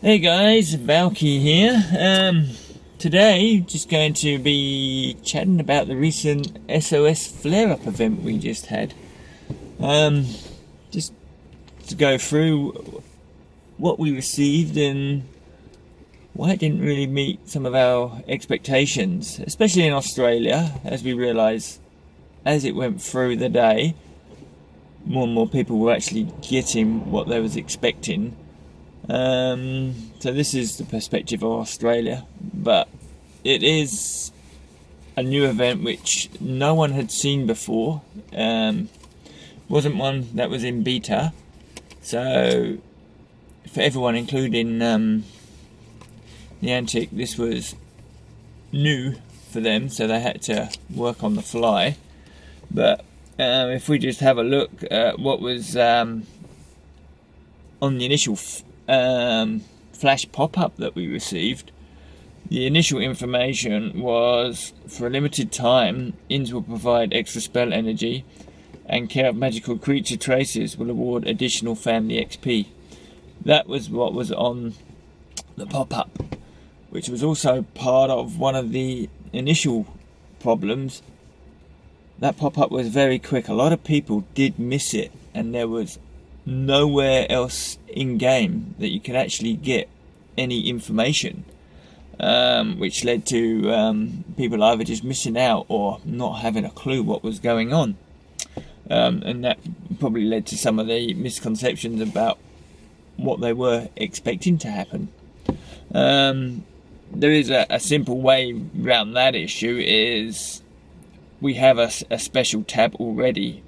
Hey guys, Valky here. Today, just going to be chatting about the recent SOS flare-up event we just had. Just to go through what we received and why it didn't really meet some of our expectations, especially in Australia, as we realise as it went through the day, more and more people were actually getting what they was expecting. So this is the perspective of Australia, but it is a new event which no one had seen before. Wasn't one that was in beta, so for everyone, including Niantic, this was new for them, so they had to work on the fly. But if we just have a look at what was on the initial flash pop-up that we received, the initial information was, for a limited time, Inns will provide extra spell energy, and Care of Magical Creature Traces will award additional family XP. That was what was on the pop-up, which was also part of one of the initial problems. That pop-up was very quick. A lot of people did miss it, and there was nowhere else in game that you could actually get any information, which led to people either just missing out or not having a clue what was going on, and that probably led to some of the misconceptions about what they were expecting to happen. There is a simple way around that issue. Is we have a special tab already,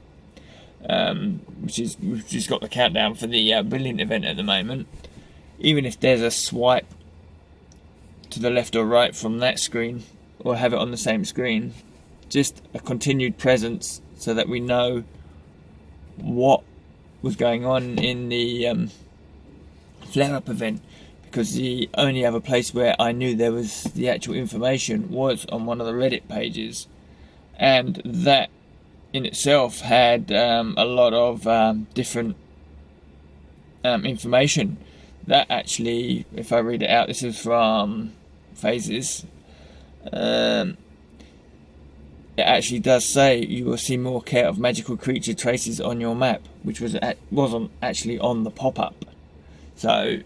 we've just got the countdown for the Brilliant event at the moment. Even if there's a swipe to the left or right from that screen, or have it on the same screen, just a continued presence so that we know what was going on in the flare-up event, because the only other place where I knew there was the actual information was on one of the Reddit pages, and that in itself had a lot of different information that actually, if I read it out, this is from Phases, it actually does say you will see more Care of Magical Creature Traces on your map, which wasn't actually on the pop-up. So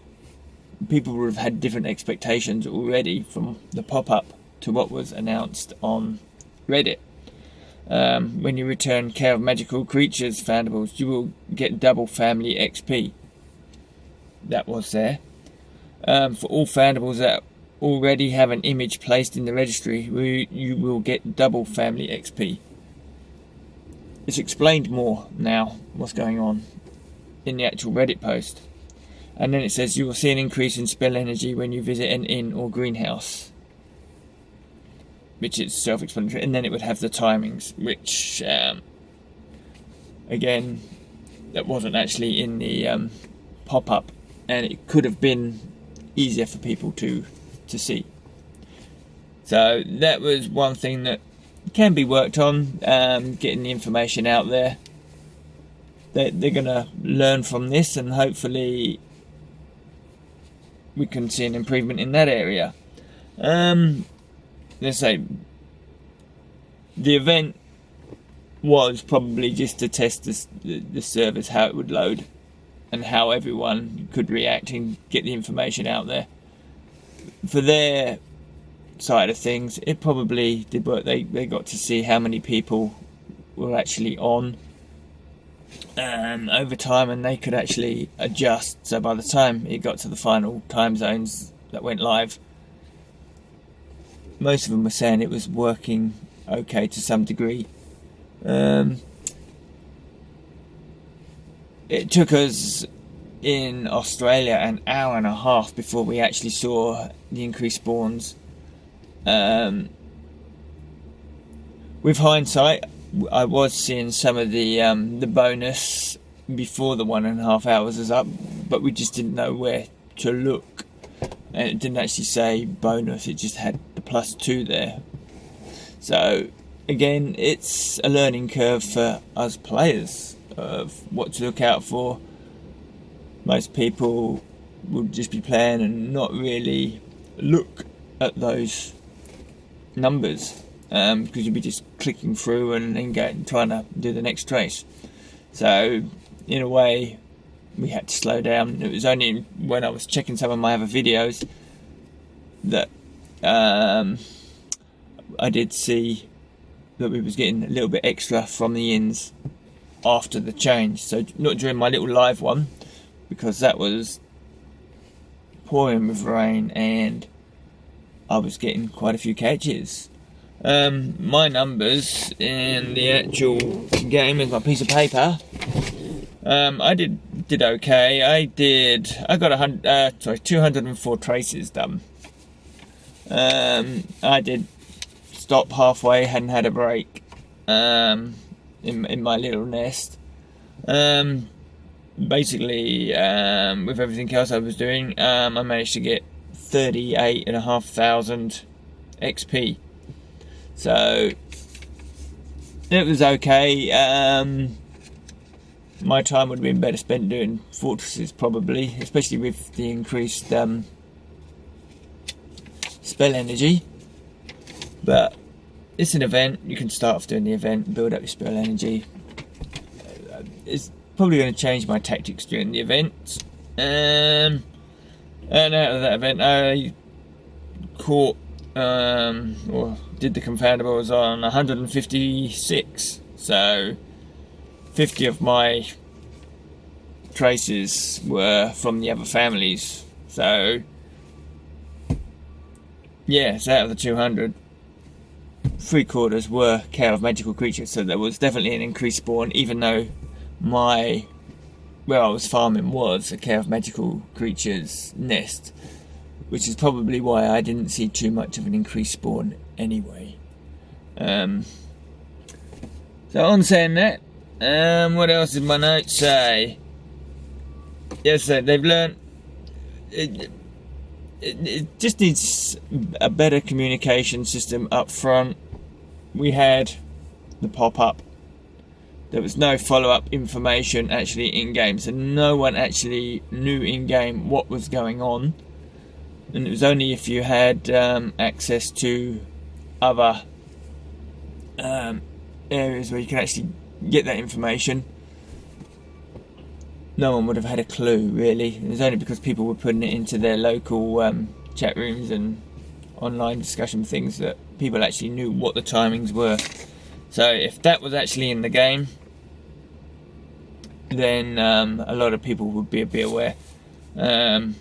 people would have had different expectations already from the pop-up to what was announced on Reddit. When you return Care of Magical Creatures Foundables, you will get double family XP. That was there. For all Foundables that already have an image placed in the registry, you will get double family XP. It's explained more now what's going on in the actual Reddit post. And then it says you will see an increase in spell energy when you visit an inn or greenhouse, which is self-explanatory, and then it would have the timings, which again, that wasn't actually in the pop-up, and it could have been easier for people to see. So that was one thing that can be worked on, getting the information out there. They're going to learn from this, and hopefully we can see an improvement in that area. Let's say the event was probably just to test the servers, how it would load and how everyone could react and get the information out there. For their side of things, it probably did work. They got to see how many people were actually on over time, and they could actually adjust. So by the time it got to the final time zones that went live, most of them were saying it was working okay to some degree. It took us in Australia an hour and a half before we actually saw the increased spawns. With hindsight, I was seeing some of the bonus before the 1.5 hours was up, but we just didn't know where to look, and it didn't actually say bonus, it just had the +2 there. So again, it's a learning curve for us players of what to look out for. Most people would just be playing and not really look at those numbers, because you'd be just clicking through and then trying to do the next trace. So in a way, we had to slow down. It was only when I was checking some of my other videos that I did see that we was getting a little bit extra from the ins after the change. So not during my little live one, because that was pouring with rain and I was getting quite a few catches. My numbers in the actual game with my piece of paper, I did okay. I got 204 traces done. I did stop halfway, hadn't had a break in my little nest. Basically, with everything else I was doing, I managed to get 38,500 XP. So it was okay. My time would have been better spent doing fortresses, probably, especially with the increased spell energy. But it's an event. You can start off doing the event, build up your spell energy. It's probably going to change my tactics during the event. And out of that event, I caught or did the confoundables on 156. So 50 of my traces were from the other families. So yeah, so out of the 200, 3/4 were Care of Magical Creatures. So there was definitely an increased spawn, even though where I was farming was a Care of Magical Creatures nest, which is probably why I didn't see too much of an increased spawn anyway. So on saying that, what else did my notes say? Yes, so they've learned it just needs a better communication system up front. We had the pop-up. There was no follow-up information actually in-game, so no one actually knew in-game what was going on. And it was only if you had access to other areas where you can actually get that information. No one would have had a clue, really. It was only because people were putting it into their local chat rooms and online discussion things that people actually knew what the timings were. So if that was actually in the game, then a lot of people would be a bit aware. And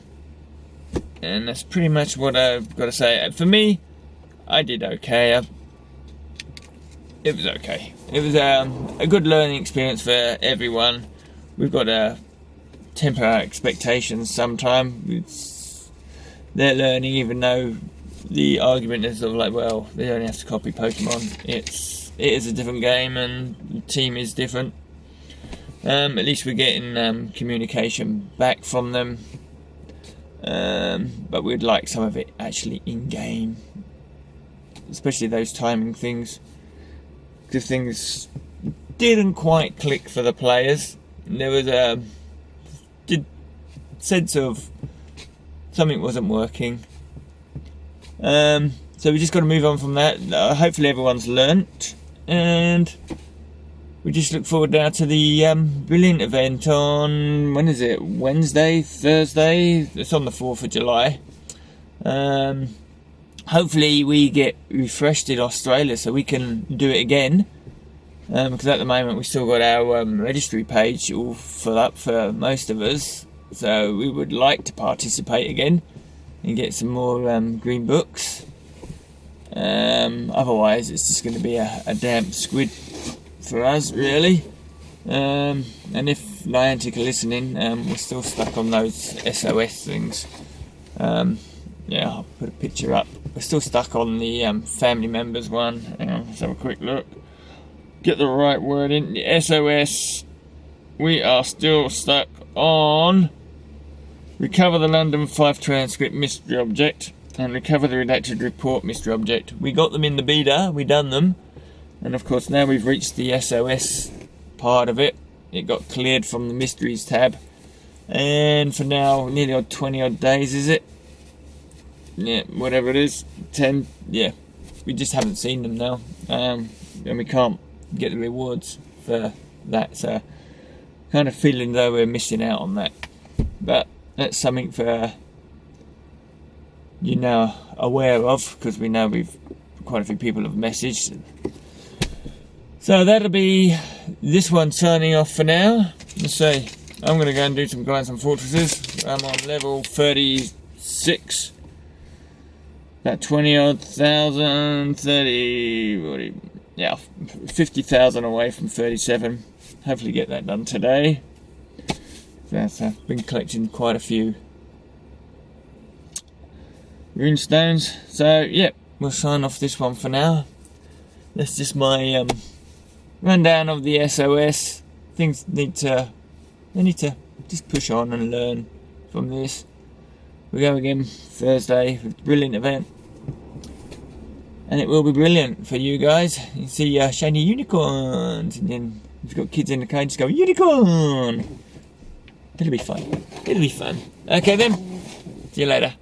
that's pretty much what I've got to say. For me, I did okay. It was okay. It was a good learning experience for everyone. We've got to temper our expectations sometimes. They're learning, even though the argument is sort of like, well, they only have to copy Pokemon. It is a different game and the team is different. At least we're getting communication back from them. But we'd like some of it actually in-game. Especially those timing things. Because things didn't quite click for the players. There was a sense of something wasn't working. So we just got to move on from that. Hopefully everyone's learnt. And we just look forward now to the Brilliant event on, when is it? Wednesday? Thursday? It's on the 4th of July. Hopefully we get refreshed in Australia so we can do it again. Because at the moment we've still got our registry page all full up for most of us. So we would like to participate again and get some more green books. Otherwise it's just going to be a damp squid for us, really. And if Niantic are listening, we're still stuck on those SOS things. Yeah, I'll put a picture up. We're still stuck on the family members one. Hang on, let's have a quick look. Get the right word in. The SOS. We are still stuck on recover the London 5 transcript mystery object and recover the redacted report mystery object. We got them in the beta. We done them. And of course now we've reached the SOS part of it. It got cleared from the mysteries tab. And for now, nearly 20 odd days, is it? Yeah, whatever it is, 10. Yeah, we just haven't seen them now, and we can't get the rewards for that. So, kind of feeling though we're missing out on that. But that's something for you now aware of, because we know quite a few people have messaged. So that'll be this one signing off for now. Let's see. I'm going to go and do some Giants and Fortresses. I'm on level 36. About 20 odd thousand, 30, yeah, 50,000 away from 37. Hopefully get that done today. I've been collecting quite a few rune stones. So yeah, we'll sign off this one for now. That's just my rundown of the SOS. Things need to just push on and learn from this. We go again Thursday with a brilliant event, and it will be brilliant for you guys. You see shiny unicorns, and then if you've got kids in the car, just go unicorn. It'll be fun. Okay then, see you later.